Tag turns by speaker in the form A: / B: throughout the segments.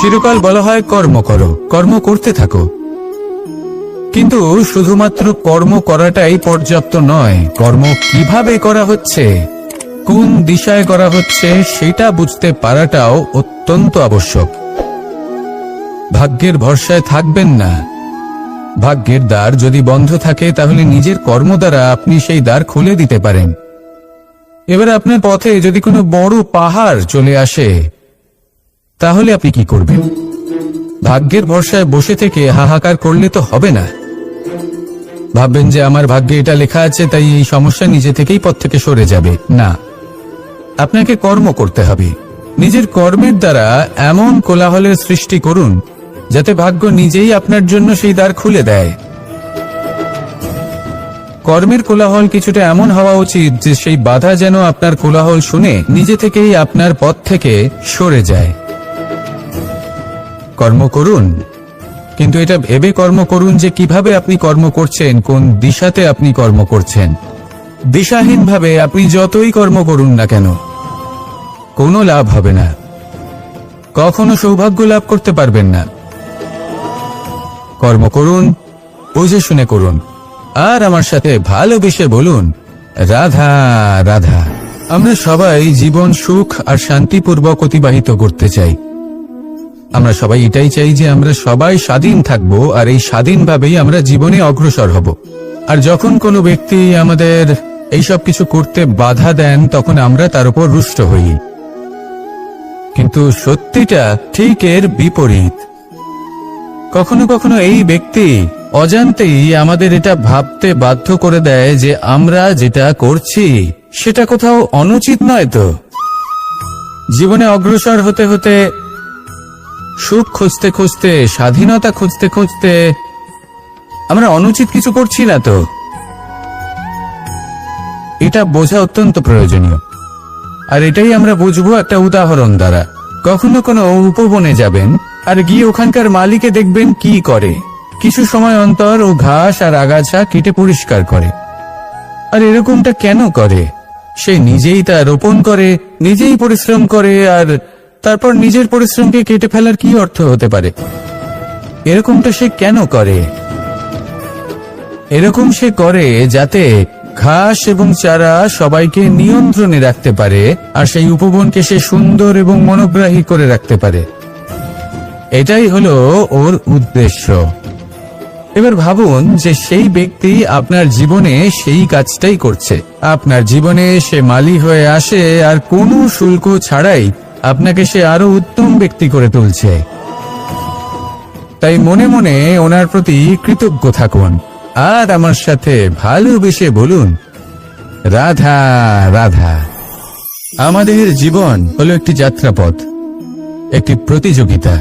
A: চিরকাল বলা হয় কর্ম করো, কর্ম করতে থাকো, কিন্তু শুধুমাত্র কর্ম করাটাই পর্যাপ্ত নয়। কর্ম কিভাবে করা হচ্ছে, কোন দিশায় করা হচ্ছে সেটা বুঝতে পারাটাও অত্যন্ত আবশ্যক। ভাগ্যের ভরসায় থাকবেন না। ভাগ্যের দ্বার যদি বন্ধ থাকে তাহলে নিজের কর্ম দ্বারা আপনি সেই দ্বার খুলে দিতে পারেন। এবার আপনার পথে যদি কোনো বড় পাহাড় চলে আসে তাহলে আপনি কি করবেন? ভাগ্যের ভরসায় বসে থেকে হাহাকার করলে তো হবে না। ভাববেন যে আমার ভাগ্যে এটা লেখা আছে তাই এই সমস্যা নিজে থেকেই পথ থেকে সরে যাবে। না, আপনাকে কর্ম করতে হবে। নিজের কর্মের দ্বারা এমন কোলাহলের সৃষ্টি করুন যাতে ভাগ্য নিজেই আপনার জন্য সেই দ্বার খুলে দেয়। কর্মের কোলাহল কিছুটা এমন হওয়া উচিত যে সেই বাধা যেন আপনার কোলাহল শুনে নিজে থেকেই আপনার পথ থেকে সরে যায়। কর্ম করুন, কিন্তু এটা ভেবে কর্ম করুন যে কিভাবে আপনি কর্ম করছেন, কোন দিশাতে আপনি কর্ম করছেন। দিশাহীনভাবে আপনি যতই কর্ম করুন না কেন কোনো লাভ হবে না, কখনো সৌভাগ্য লাভ করতে পারবেন না। কর্ম করুন, বুঝে শুনে করুন, আর আমার সাথে ভালোবেসে বলুন রাধা রাধা। আমরা সবাই জীবন সুখ আর শান্তিপূর্বক অতিবাহিত করতে চাই। আমরা সবাই এটাই চাই যে আমরা সবাই স্বাধীন থাকবো আর এই স্বাধীনভাবেই আমরা জীবনে অগ্রসর হব। আর যখন কোনো ব্যক্তি আমাদের এইসব কিছু করতে বাধা দেন তখন আমরা তার উপর রুষ্ট হই, কিন্তু সত্যিটা ঠিক এর বিপরীত। কখনো কখনো এই ব্যক্তি অজান্তেই আমাদের এটা ভাবতে বাধ্য করে দেয় যে আমরা যেটা করছি সেটা কোথাও অনুচিত নয় তো। জীবনে অগ্রসর হতে হতে, সুখ খুঁজতে খুঁজতে, স্বাধীনতা খুঁজতে খুঁজতে আমরা অনুচিত কিছু করছি না তো। এটা বোঝা অত্যন্ত প্রয়োজনীয়, আর এটাই আমরা বুঝবো একটা উদাহরণ দ্বারা। কখনো কোনো উপবনে যাবেন আর গিয়ে ওখানকার মালিকে দেখবেন কি করে। কিছু সময় অন্তর ও ঘাস আর আগাছা কেটে পরিষ্কার করে। আর এরকমটা কেন করে? সে নিজেই তা রোপণ করে, নিজেই পরিশ্রম করে, আর তারপর নিজের পরিশ্রমকে কেটে ফেলার কি অর্থ হতে পারে? এরকমটা সে কেন করে? এরকম সে করে যাতে ঘাস এবং চারা সবাইকে নিয়ন্ত্রণে রাখতে পারে আর সেই উপবনকে সে সুন্দর এবং মনোগ্রাহী করে রাখতে পারে। এটাই হলো ওর উদ্দেশ্য। এবার ভাবুন যে সেই ব্যক্তি আপনার জীবনে সেই কাজটাই করছে। আপনার জীবনে সে মালি হয়ে আসে আর কোনো শুল্ক ছাড়াই আপনাকে সে আরো উত্তম ব্যক্তি করে তুলছে। তাই মনে মনে ওনার প্রতি কৃতজ্ঞ থাকুন আর আমার সাথে ভালোবেসে বলুন রাধা রাধা। আমাদের জীবন হলো একটি যাত্রাপথ, একটি প্রতিযোগিতা।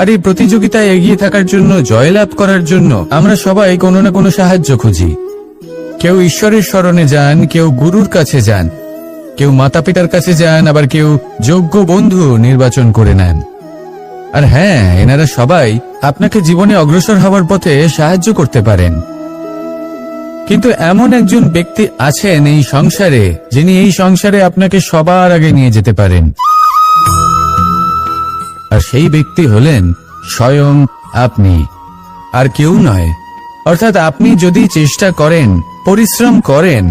A: আর এই প্রতিযোগিতায় এগিয়ে থাকার জন্য, জয়লাভ করার জন্য আমরা সবাই কোনো না কোনো সাহায্য খুঁজি। কেউ ঈশ্বরের শরণে যান, কেউ গুরুর কাছে যান, কেউ মাতা পিতার কাছে যান, আবার কেউ যোগ্য বন্ধু নির্বাচন করে নেন। আর হ্যাঁ, এনারা সবাই আপনাকে জীবনে অগ্রসর হওয়ার পথে সাহায্য করতে পারেন। কিন্তু এমন একজন ব্যক্তি আছেন এই সংসারে যিনি এই সংসারে আপনাকে সবার আগে নিয়ে যেতে পারেন, আর সেই ব্যক্তি হলেন স্বয়ং আপনি, আর কেউ নয়। অর্থাৎ আপনি যদি চেষ্টা করেন, পরিশ্রম করেন,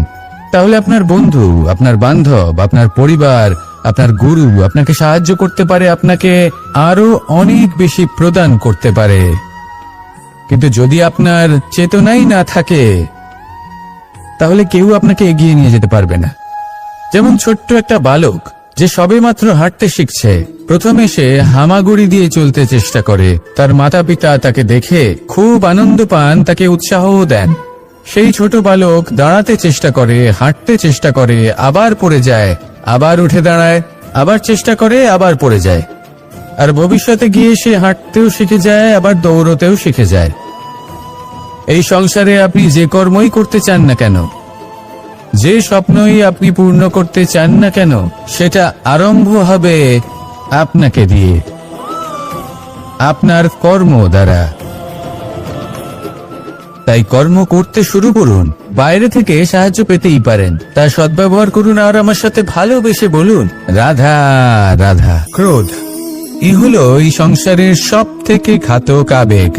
A: তাহলে আপনার বন্ধু, আপনার বান্ধব, আপনার পরিবার, আপনার গুরু আপনাকে সাহায্য করতে পারে, আপনাকে আরো অনেক বেশি প্রদান করতে পারে। কিন্তু যদি আপনার চেতনাই না থাকে তাহলে কেউ আপনাকে এগিয়ে নিয়ে যেতে পারবে না। যেমন ছোট্ট একটা বালক যে সবেমাত্র হাঁটতে শিখছে, প্রথমে সে হামাগুড়ি দিয়ে চলতে চেষ্টা করে। তার মাতা পিতা তাকে দেখে খুব আনন্দ পান, তাকে উৎসাহও দেন। সেই ছোট বালক দাঁড়াতে চেষ্টা করে, হাঁটতে চেষ্টা করে, আবার পড়ে যায়, আবার উঠে দাঁড়ায়, আবার চেষ্টা করে, আবার পড়ে যায়। আর ভবিষ্যতে গিয়ে সে হাঁটতেও শিখে যায়, আবার দৌড়তেও শিখে যায়। এই সংসারে আপনি যে কর্মই করতে চান না কেন, যে স্বপ্নই আপনি পূর্ণ করতে চান না কেন, সেটা আরম্ভ হবে আপনাকে দিয়ে, আপনার কর্ম দ্বারা। তাই কর্ম করতে শুরু করুন। বাইরে থেকে সাহায্য পেতেই পারেন, তার সদ্ব্যবহার করুন আর আমার সাথে ভালোবেসে বলুন রাধা রাধা।
B: ক্রোধ
A: হলো এই সংসারের সব থেকে ঘাতক আবেগ।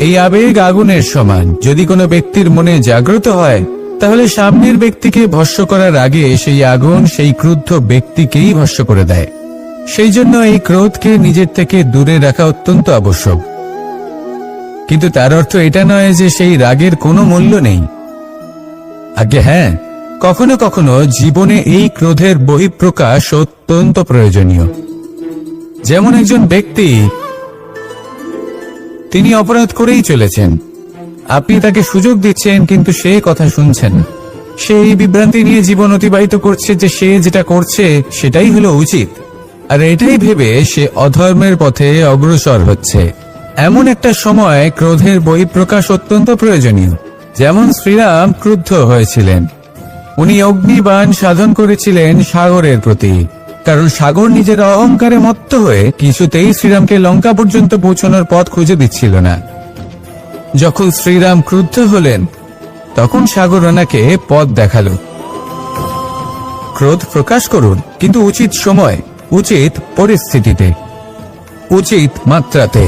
A: এই আবেগ আগুনের সমান। যদি কোনো ব্যক্তির মনে জাগ্রত হয়, তাহলে সামনের ব্যক্তিকে ভস্ম করার আগে সেই আগুন সেই ক্রুদ্ধ ব্যক্তিকেই ভস্ম করে দেয়। সেই জন্য এই ক্রোধকে নিজের থেকে দূরে রাখা অত্যন্ত আবশ্যক। কিন্তু তার অর্থ এটা নয় যে সেই রাগের কোনো মূল্য নেই। আগে হ্যাঁ, কখনো কখনো জীবনে এই ক্রোধের বহিঃপ্রকাশ অত্যন্ত প্রয়োজনীয়। যেমন একজন ব্যক্তি, তিনি অপরাধ করেই চলেছেন, আপনি তাকে সুযোগ দিচ্ছেন কিন্তু সে কথা শুনছেন। সে এই বিভ্রান্তি নিয়ে জীবন অতিবাহিত করছে যে সে যেটা করছে সেটাই হলো উচিত, আর এটাই ভেবে সে অধর্মের পথে অগ্রসর হচ্ছে। এমন একটা সময় ক্রোধের বহিঃপ্রকাশ অত্যন্ত প্রয়োজনীয়। যেমন শ্রীরাম ক্রুদ্ধ হয়েছিলেন, উনি অগ্নিবাণ সাধন করেছিলেন সাগরের প্রতি, কারণ সাগর নিজের অহংকারে মত্ত হয়ে কিছুতেই শ্রীরামকে লঙ্কা পর্যন্ত পৌঁছানোর পথ খুঁজে দিচ্ছিল না। যখন শ্রীরাম ক্রুদ্ধ হলেন, তখন সাগর ওনাকে পথ দেখালো। ক্রোধ প্রকাশ করুন, কিন্তু উচিত সময়, উচিত পরিস্থিতিতে, উচিত মাত্রাতে।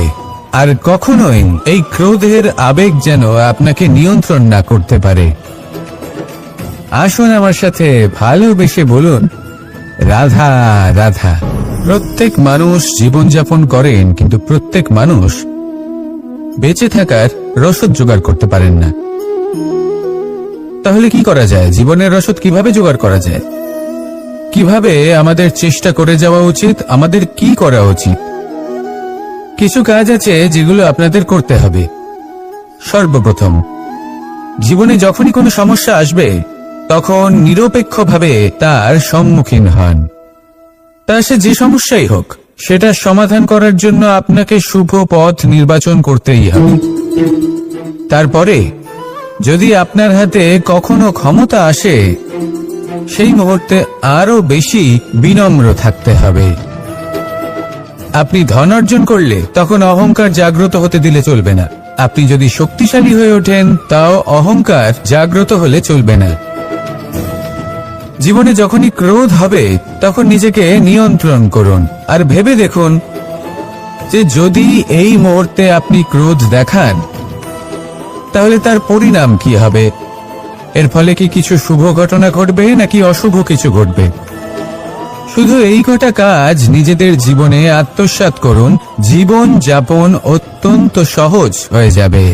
A: আর কখনোই এই ক্রোধের আবেগ যেন আপনাকে নিয়ন্ত্রণ না করতে পারে। আসুন আমার সাথে ভালোবেসে বলুন, রাধা রাধা। প্রত্যেক মানুষ জীবনযাপন করেন, কিন্তু প্রত্যেক মানুষ বেঁচে থাকার রসদ জোগাড় করতে পারেন না। তাহলে কি করা যায়? জীবনের রসদ কিভাবে জোগাড় করা যায়? কিভাবে আমাদের চেষ্টা করে যাওয়া উচিত? আমাদের কি করা উচিত? কিছু কাজ আছে যেগুলো আপনাদের করতে হবে। সর্বপ্রথম, জীবনে যখনই কোনো সমস্যা আসবে তখন নিরপেক্ষভাবে তার সম্মুখীন হন। তা সে যে সমস্যাই হোক, সেটা সমাধান করার জন্য আপনাকে শুভ পথ নির্বাচন করতেই হবে। তারপরে যদি আপনার হাতে কখনো ক্ষমতা আসে, সেই মুহূর্তে আরো বেশি বিনম্র থাকতে হবে। আপনি ধন অর্জন করলে তখন অহংকার জাগ্রত হতে দিলে চলবে না। আপনি যদি শক্তিশালী হয়ে ওঠেন, তাও অহংকার জাগ্রত হলে চলবে না। জীবনে যখনই ক্রোধ হবে তখন নিজেকে নিয়ন্ত্রণ করুন, আর ভেবে দেখুন যে যদি এই মুহূর্তে আপনি ক্রোধ দেখান, তাহলে তার পরিণাম কি হবে। এর ফলে কি কিছু শুভ ঘটনা ঘটবে নাকি অশুভ কিছু ঘটবে? শুধু এই কটা কাজ নিজেদের জীবনে আত্মসাৎ করুন, জীবন যাপন অত্যন্ত সহজ হয়ে যাবে।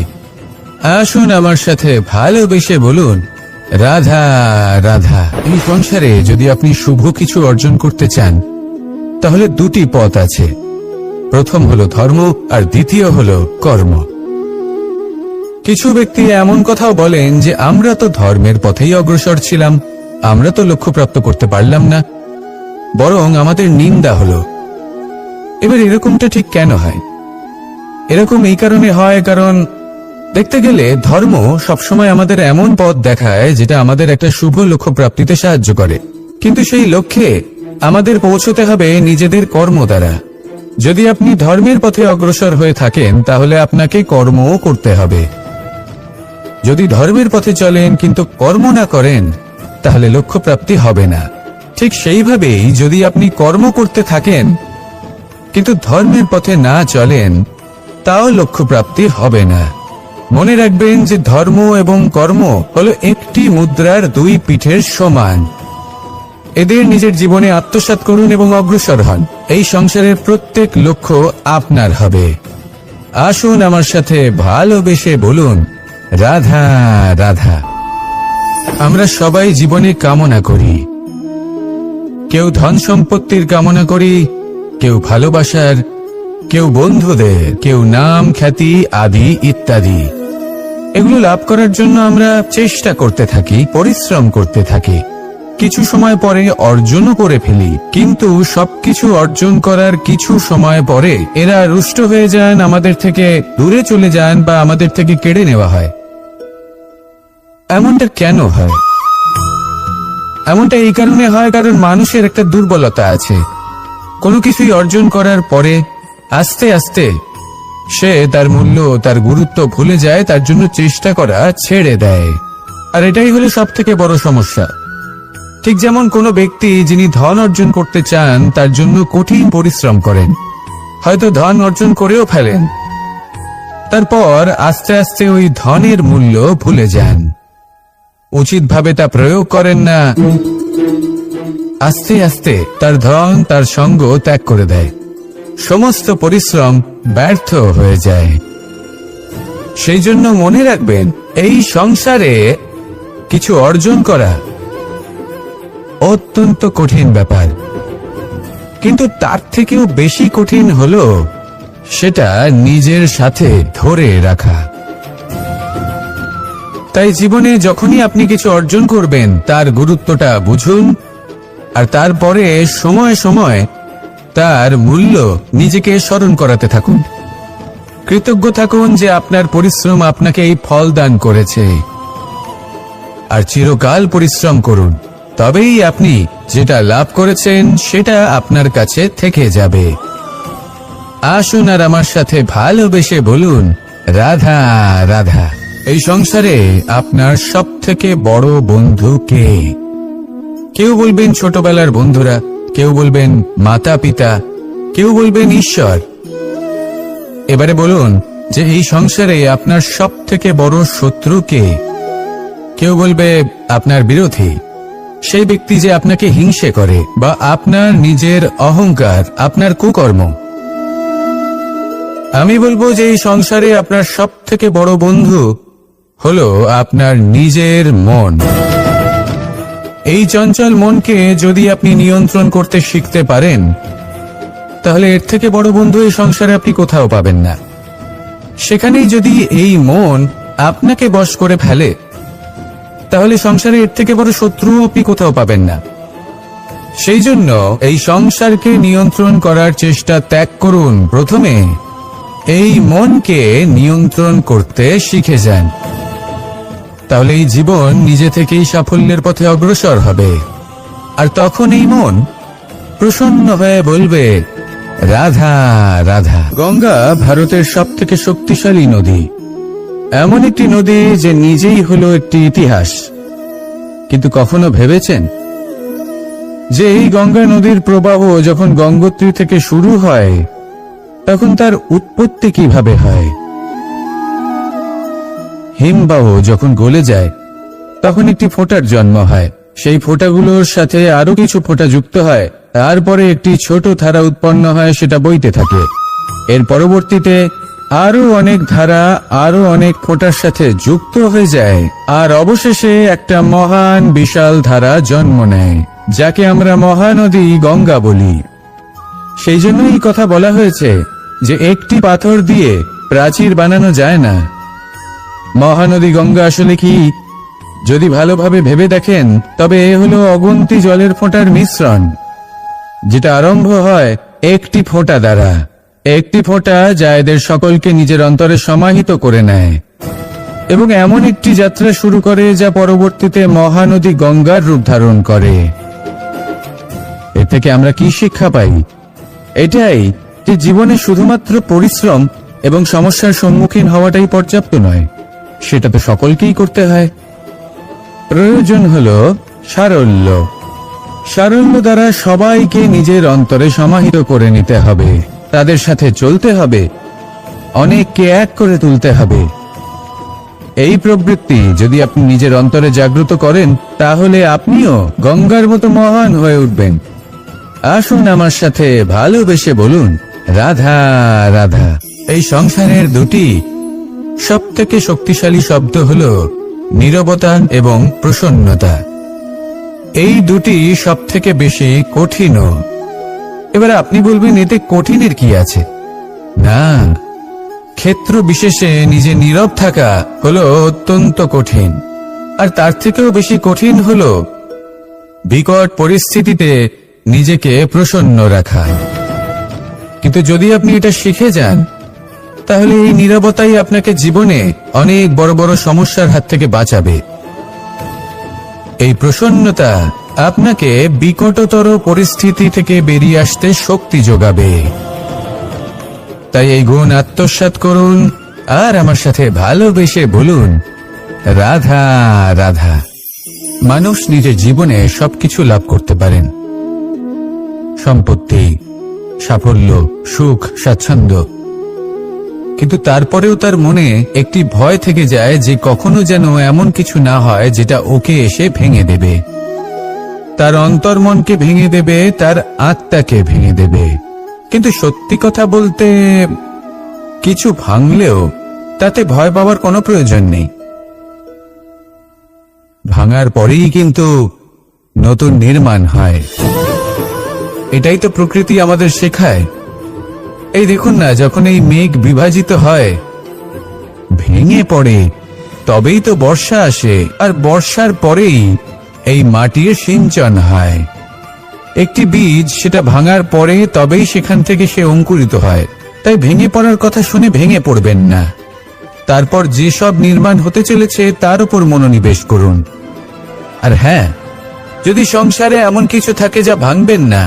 A: আসুন আমার সাথে ভালোবেসে বলুন, রাধা রাধা। এই সংসারে যদি আপনি শুভ কিছু অর্জন করতে চান, তাহলে দুটি পথ আছে। প্রথম হলো ধর্ম, আর দ্বিতীয় হলো কর্ম। কিছু ব্যক্তি এমন কথাও বলেন যে আমরা তো ধর্মের পথেই অগ্রসর ছিলাম, আমরা তো লক্ষ্যপ্রাপ্ত করতে পারলাম না, বরং আমাদের নিন্দা হলো। এবার এরকমটা ঠিক কেন হয়? এরকম এই কারণে হয় কারণ দেখতে গেলে ধর্ম সবসময় আমাদের এমন পথ দেখায় যেটা আমাদের একটা শুভ লক্ষ্য প্রাপ্তিতে সাহায্য করে, কিন্তু সেই লক্ষ্যে আমাদের পৌঁছতে হবে নিজেদের কর্ম দ্বারা। যদি আপনি ধর্মের পথে অগ্রসর হয়ে থাকেন, তাহলে আপনাকে কর্মও করতে হবে। যদি ধর্মের পথে চলেন কিন্তু কর্ম না করেন, তাহলে লক্ষ্য প্রাপ্তি হবে না। ঠিক সেইভাবেই যদি আপনি কর্ম করতে থাকেন কিন্তু ধর্মের পথে না চলেন, তাও লক্ষ্য প্রাপ্তি হবে না। মনে রাখবেন যে ধর্ম এবং কর্ম হলো একটি মুদ্রার দুই পিঠের সমান। এদের নিজের জীবনে আত্মসাৎ করুন এবং অগ্রসর হন। এই সংসারের প্রত্যেক লক্ষ্য আপনার হবে। আসুন আমার সাথে ভালোবেসে বলুন, রাধা রাধা। আমরা সবাই জীবনে কামনা করি। কেউ ধন সম্পত্তির কামনা করি, কেউ ভালোবাসার, কেউ বন্ধুদের, কেউ নাম খ্যাতি আদি ইত্যাদি। এগুলো লাভ করার জন্য আমরা চেষ্টা করতে থাকি, পরিশ্রম করতে থাকি। কিছু সময় পরে অর্জনও করে ফেলি, কিন্তু সবকিছু অর্জন করার কিছু সময় পরে এরা রুষ্ট হয়ে যান, আমাদের থেকে দূরে চলে যান বা আমাদের থেকে কেড়ে নেওয়া হয়। এমনটা কেন হয়? এমনটা এই কারণে হয় কারণ মানুষের একটা দুর্বলতা আছে। কোনো কিছুই অর্জন করার পরে আস্তে আস্তে সে তার মূল্য, তার গুরুত্ব ভুলে যায়, তার জন্য চেষ্টা করা ছেড়ে দেয়। আর এটাই হলো সব থেকে বড় সমস্যা। ঠিক যেমন কোনো ব্যক্তি যিনি ধন অর্জন করতে চান তার জন্য কঠিন পরিশ্রম করেন, হয়তো ধন অর্জন করেও ফেলেন, তারপর আস্তে আস্তে ওই ধনের মূল্য ভুলে যান, উচিতভাবে তা প্রয়োগ করেন না, আস্তে আস্তে তার ধন তার সঙ্গ ত্যাগ করে দেয়, সমস্ত পরিশ্রম ব্যর্থ হয়ে যায়। সেই জন্য মনে রাখবেন, এই সংসারে কিছু অর্জন করা অত্যন্ত কঠিন ব্যাপার, কিন্তু তার থেকেও বেশি কঠিন হলো সেটা নিজের সাথে ধরে রাখা। তাই জীবনে যখনই আপনি কিছু অর্জন করবেন তার গুরুত্বটা বুঝুন, আর তারপরে সময় সময় তার মূল্য নিজেকে স্মরণ করাতে থাকুন। কৃতজ্ঞ থাকুন যে আপনার পরিশ্রম আপনাকে এই ফল দান করেছে, আর চিরকাল পরিশ্রম করুন, তবেই আপনি যেটা লাভ করেছেন সেটা আপনার কাছে থেকে যাবে। আসুন আর আমার সাথে ভালোবেসে বলুন, রাধা রাধা। এই সংসারে আপনার সবথেকে বড় বন্ধু কে? কেউ বলবেন ছোটবেলার বন্ধুরা, কেউ বলবেন মাতা পিতা, কেউ বলবেন ঈশ্বর। এবারে বলুন যে এই সংসারে আপনার সবথেকে বড় শত্রু কে? কেউ বলবে আপনার বিরোধী, সেই ব্যক্তি যে আপনাকে হিংসে করে, বা আপনার নিজের অহংকার, আপনার কুকর্ম। আমি বলবো যে এই সংসারে আপনার সবথেকে বড় বন্ধু হলো আপনার নিজের মন। এই চঞ্চল মনকে যদি আপনি নিয়ন্ত্রণ করতে শিখতে পারেন, তাহলে এর থেকে বড় বন্ধু এই সংসারে আপনি কোথাও পাবেন না। সেখানেই যদি এই মন আপনাকে বশ করে ফেলে, তাহলে সংসারে এর থেকে বড় শত্রু আপনি কোথাও পাবেন না। সেই জন্য এই সংসারকে নিয়ন্ত্রণ করার চেষ্টা ত্যাগ করুন। প্রথমে এই মনকে নিয়ন্ত্রণ করতে শিখে যান, তাহলে এই জীবন নিজে থেকেই সাফল্যের পথে অগ্রসর হবে। আর তখন এই মন প্রসন্ন হয়ে বলবে, রাধা রাধা। গঙ্গা ভারতের সবথেকে শক্তিশালী নদী, এমন একটি নদী যে নিজেই হলো একটি ইতিহাস। কিন্তু কখনো ভেবেছেন যে এই গঙ্গা নদীর প্রবাহ যখন গঙ্গোত্রী থেকে শুরু হয়, তখন তার উৎপত্তি কিভাবে হয়? হিমবাহ যখন গলে যায়, তখন একটি ফোঁটার জন্ম হয়, সেই ফোঁটাগুলোর সাথে আরো কিছু ফোঁটা যুক্ত হয়, তারপরে একটি ছোট ধারা উৎপন্ন হয়, সেটা বইতে থাকে। এর পরবর্তীতে আরো অনেক ধারা আরো অনেক ফোঁটার সাথে যুক্ত হয়ে যায়, আর অবশেষে একটা মহান বিশাল ধারা জন্ম নেয়, যাকে আমরা মহানদী গঙ্গা বলি। সেই জন্য এই কথা বলা হয়েছে যে একটি পাথর দিয়ে প্রাচীর বানানো যায় না। মহানদী গঙ্গা আসলে কি, যদি ভালোভাবে ভেবে দেখেন, তবে এ হলো অগুন্তি জলের ফোঁটার মিশ্রণ, যেটা আরম্ভ হয় একটি ফোঁটা দ্বারা। একটি ফোঁটা যা এদের সকলকে নিজের অন্তরে সমাহিত করে নেয় এবং এমন একটি যাত্রা শুরু করে যা পরবর্তীতে মহানদী গঙ্গার রূপ ধারণ করে। এর থেকে আমরা কি শিক্ষা পাই? এটাই যে জীবনে শুধুমাত্র পরিশ্রম এবং সমস্যার সম্মুখীন হওয়াটাই পর্যাপ্ত নয়, সেটা তো সকলকেই করতে হয়। প্রয়োজন হলো সারল্য। সারল্য দ্বারা সবাইকে নিজের অন্তরে সমাহিত করে নিতে হবে, তাদের সাথে চলতে হবে, অনেককে এক করে তুলতে হবে। এই প্রবৃত্তি যদি আপনি নিজের অন্তরে জাগ্রত করেন, তাহলে আপনিও গঙ্গার মতো মহান হয়ে উঠবেন। আসুন আমার সাথে ভালোবেসে বলুন, রাধা রাধা। এই সংসারের দুটি সবথেকে শক্তিশালী শব্দ হলো নীরবতা এবং প্রসন্নতা। এই দুটি সবথেকে বেশি কঠিনও। এবার আপনি বলবেন, এতে কঠিনের কি আছে? না, ক্ষেত্র বিশেষে নিজে নীরব থাকা হলো অত্যন্ত কঠিন, আর তার থেকেও বেশি কঠিন হলো বিকট পরিস্থিতিতে নিজেকে প্রসন্ন রাখা। কিন্তু যদি আপনি এটা শিখে যান, তাহলে এই নীরবতাই আপনাকে জীবনে অনেক বড় বড় সমস্যার হাত থেকে বাঁচাবে। এই প্রসন্নতা আপনাকে বিকটতর পরিস্থিতি থেকে বেরিয়ে আসতে শক্তি যোগাবে। তাই এই গুণ আত্মসাৎ করুন আর আমার সাথে ভালোবেসে বলুন, রাধা রাধা। মানুষ নিজের জীবনে সবকিছু লাভ করতে পারেন, সম্পত্তি, সাফল্য, সুখ, স্বাচ্ছন্দ্য, কিন্তু তারপরেও তার মনে একটি ভয় থেকে যায় যে কখনো যেন এমন কিছু না হয় যেটা ওকে এসে ভেঙে দেবে, তার অন্তর্মনকে ভেঙে দেবে, তার আত্মাকে ভেঙে দেবে। কিন্তু সত্যি কথা বলতে কিছু ভাঙলেও তাতে ভয় পাওয়ার কোনো প্রয়োজন নেই। ভাঙার পরেই কিন্তু নতুন নির্মাণ হয়। এটাই তো প্রকৃতি আমাদের শেখায়। এই দেখুন না, যখন এই মেঘ বিভাজিত হয়, ভেঙে পড়ে, তবেই তো বর্ষা আসে, আর বর্ষার পরেই এই মাটির সিঞ্চন হয়। একটি বীজ সেটা ভাঙার পরে তবেই সেখান থেকে সে অঙ্কুরিত হয়। তাই ভেঙে পড়ার কথা শুনে ভেঙে পড়বেন না। তারপর যে সব নির্মাণ হতে চলেছে তার উপর মনোনিবেশ করুন। আর হ্যাঁ, যদি সংসারে এমন কিছু থাকে যা ভাঙবেন না,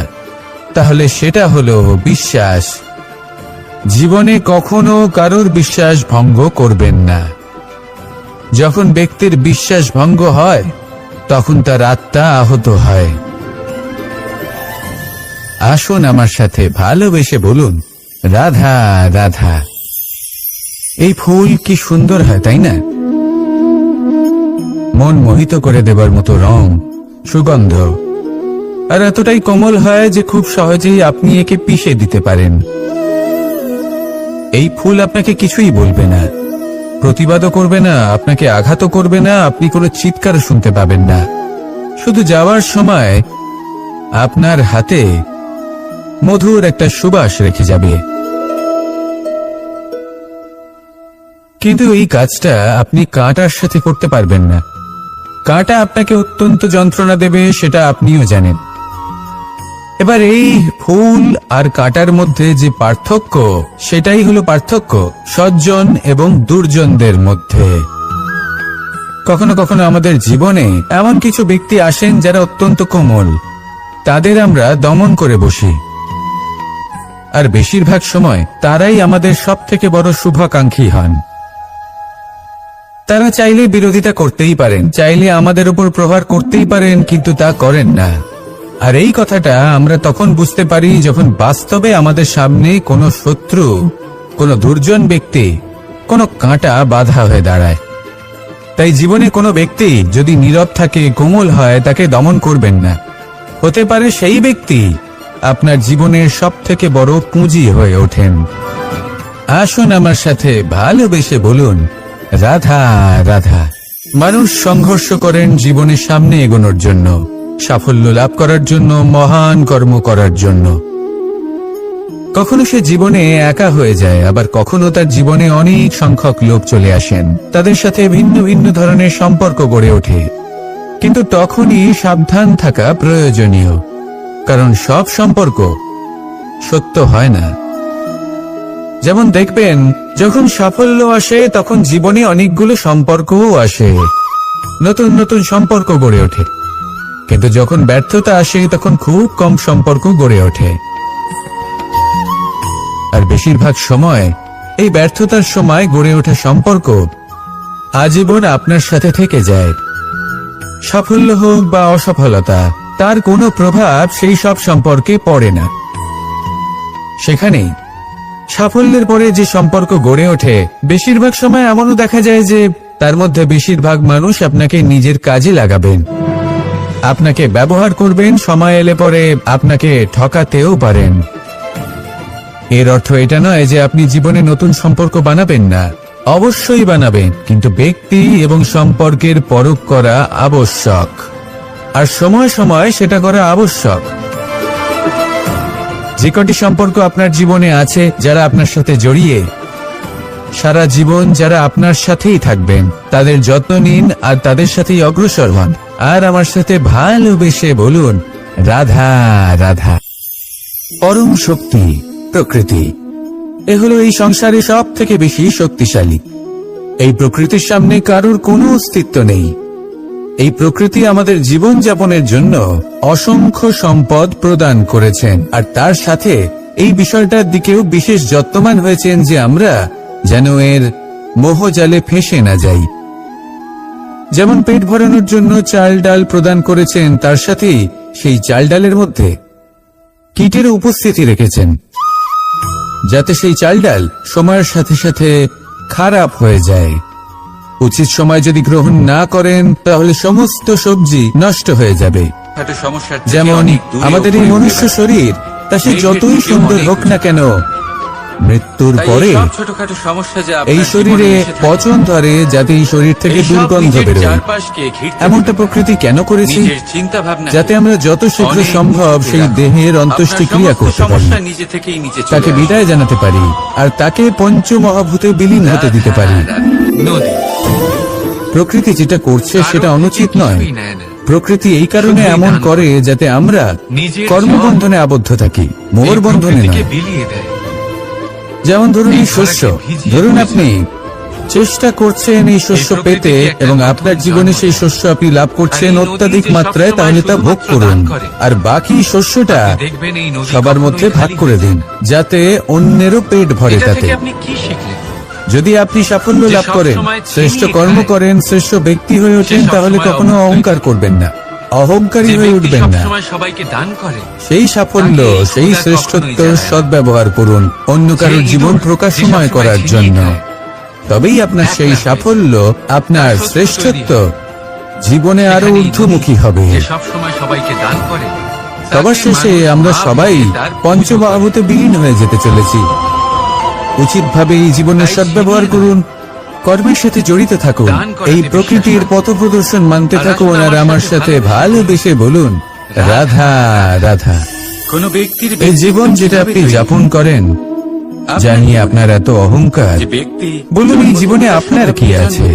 A: তাহলে সেটা হলো বিশ্বাস। জীবনে কখনো কারোর বিশ্বাস ভঙ্গ করবেন না। যখন ব্যক্তির বিশ্বাস ভঙ্গ হয় তখন তার আত্মা আহত হয়। আসুন আমার সাথে ভালোবেসে বলুন, রাধা রাধা। এই ফুল কি সুন্দর হয়, তাই না? মন মোহিত করে দেবার মতো রং, সুগন্ধ, আর এতটাই কোমল হয় যে খুব সহজেই আপনি একে পিষে দিতে পারেন। এই ফুল আপনাকে কিছুই বলবে না, প্রতিবাদও করবে না, আপনাকে আঘাতও করবে না, আপনি কোনো চিৎকার শুনতে পাবেন না। শুধু যাওয়ার সময় আপনার হাতে মধুর একটা সুবাস রেখে যাবে। কিন্তু এই কাজটা আপনি কাঁটার সাথে করতে পারবেন না। কাঁটা আপনাকে অত্যন্ত যন্ত্রণা দেবে, সেটা আপনিও জানেন। এবার এই ফুল আর কাঁটার মধ্যে যে পার্থক্য, সেটাই হলো পার্থক্য সজ্জন এবং দুর্জনদের মধ্যে। কখনো কখনো আমাদের জীবনে এমন কিছু ব্যক্তি আসেন যারা অত্যন্ত কোমল, তাদের আমরা দমন করে বসি। আর বেশিরভাগ সময় তারাই আমাদের সব থেকে বড় শুভাকাঙ্ক্ষী হন। তারা চাইলে বিরোধিতা করতেই পারেন, চাইলে আমাদের উপর প্রহার করতেই পারেন, কিন্তু তা করেন না। আর এই কথাটা আমরা তখন বুঝতে পারি যখন বাস্তবে আমাদের সামনে কোনো শত্রু, কোনো দুর্জন ব্যক্তি, কোনো কাঁটা বাধা হয়ে দাঁড়ায়। তাই জীবনে কোনো ব্যক্তি যদি নীরব থাকে, কোমল হয়, তাকে দমন করবেন না। হতে পারে সেই ব্যক্তি আপনার জীবনের সব থেকে বড় পুঁজি হয়ে ওঠেন। আসুন আমার সাথে ভালোবেসে বলুন, রাধা রাধা। মানুষ সংঘর্ষ করেন জীবনের সামনে এগোনোর জন্য, সাফল্য লাভ করার জন্য, মহান কর্ম করার জন্য। কখনো সে জীবনে একা হয়ে যায়, আবার কখনো তার জীবনে অনেক সংখ্যক লোক চলে আসেন, তাদের সাথে ভিন্ন ভিন্ন ধরনের সম্পর্ক গড়ে ওঠে। কিন্তু তখনই সাবধান থাকা প্রয়োজনীয়, কারণ সব সম্পর্ক সত্য হয় না। যেমন দেখবেন, যখন সাফল্য আসে তখন জীবনে অনেকগুলো সম্পর্কও আসে, নতুন নতুন সম্পর্ক গড়ে ওঠে। কিন্তু যখন ব্যর্থতা আসে তখন খুব কম সম্পর্ক গড়ে ওঠে। আর বেশিরভাগ সময় এই ব্যর্থতার সময় গড়ে ওঠা সম্পর্ক আজীবন আপনার সাথে থেকে যায়। সাফল্য হোক বা অসফলতা, তার কোনো প্রভাব সেই সব সম্পর্কে পড়ে না। সেখানেই সাফল্যের পরে যে সম্পর্ক গড়ে ওঠে, বেশিরভাগ সময় এমনও দেখা যায় যে তার মধ্যে বেশিরভাগ মানুষ আপনাকে নিজের কাজে লাগাবেন, আপনাকে ব্যবহার করবেন, সময় এলে পরে আপনাকে ঠকাতেও পারেন। এর অর্থ এটা নয় যে আপনি জীবনে নতুন সম্পর্ক বানাবেন না, অবশ্যই বানাবেন, কিন্তু ব্যক্তি এবং সম্পর্কের পরখ করা আবশ্যক, আর সময় সময় সেটা করা আবশ্যক। যে কটি সম্পর্ক আপনার জীবনে আছে, যারা আপনার সাথে জড়িয়ে সারা জীবন, যারা আপনার সাথেই থাকবেন, তাদের যত্ন নিন আর তাদের সাথেই অগ্রসর হন। আর আমার সাথে ভালোবেসে বলুন, রাধা রাধা। পরম শক্তি প্রকৃতি, এ হলো এই সংসারে সব থেকে বেশি শক্তিশালী। এই প্রকৃতির সামনে কারোর কোনো অস্তিত্ব নেই। এই প্রকৃতি আমাদের জীবন যাপনের জন্য অসংখ্য সম্পদ প্রদান করেছেন, আর তার সাথে এই বিষয়টার দিকেও বিশেষ যত্নবান হয়েছেন যে আমরা যেন এর মোহজালে ফেঁসে না যাই। যেমন পেট ভরানোর জন্য চাল ডাল প্রদান করেছেন, তার সাথে সেই চাল ডালের মধ্যে কীটের উপস্থিতি রেখেছেন, যাতে সেই চাল ডাল সময়ের সাথে সাথে খারাপ হয়ে যায়। উচিত সময় যদি গ্রহণ না করেন তাহলে সমস্ত সবজি নষ্ট হয়ে যাবে। যেমন আমাদের এই মনুষ্য শরীর, তা সে যতই সুন্দর হোক না কেন, মৃত্যুর পরে এই শরীরে পচন ধরে, যাতে এই শরীর থেকে দুর্গন্ধ বেরোয়। এমনটা প্রকৃতি কেন করেছে? যাতে আমরা যত শীঘ্র সম্ভব সেই দেহের অন্ত্যেষ্টিক্রিয়া করতে পারি, তাকে বিদায় জানাতে পারি, আর তাকে পঞ্চমহাভূতে বিলীন হতে দিতে পারি। প্রকৃতি যেটা করছে সেটা অনুচিত নয়। প্রকৃতি এই কারণে এমন করে যাতে আমরা কর্মবন্ধনে আবদ্ধ থাকি, মোর বন্ধনে নয়। যেমন ধরুন এই শস্য, ধরুন আপনি চেষ্টা করছেন এই শস্য পেতে এবং আপনার জীবনে সেই শস্য আপনি লাভ করছেন অত্যাধিক মাত্রায়, তাহলে তা ভোগ করুন, আর বাকি শস্যটা সবার মধ্যে ভাগ করে দিন, যাতে অন্যেরও পেট ভরে। তাতে যদি আপনি সাফল্য লাভ করেন, শ্রেষ্ঠ কর্ম করেন, শ্রেষ্ঠ ব্যক্তি হয়ে ওঠেন, তাহলে কখনো অহংকার করবেন না, অহংকারী হয়ে উঠবেন না। সেই সাফল্য, সেই শ্রেষ্ঠত্ব সদ্ব্যবহার করুন অন্য কারোর জীবন প্রকাশময় করার জন্য। তবেই আপনার সেই সাফল্য, আপনার শ্রেষ্ঠত্ব জীবনে আরো ঊর্ধ্বমুখী হবে। সবার শেষে আমরা সবাই পঞ্চমহাভূতে বিলীন হয়ে যেতে চলেছি। উচিতভাবে এই জীবনের সদ্ব্যবহার করুন, কর্মের সাথে জড়িত থাকুন, এই প্রকৃতির পথপ্রদর্শন মানতে থাকুন, আর আমার সাথে ভালোবেসে বলুন রাধা রাধা।
B: কোন ব্যক্তির
A: এই জীবন যেটা আপনি যাপন করেন, জানিয়ে আপনার এত অহংকার, বলুন এই জীবনে আপনার কি আছে?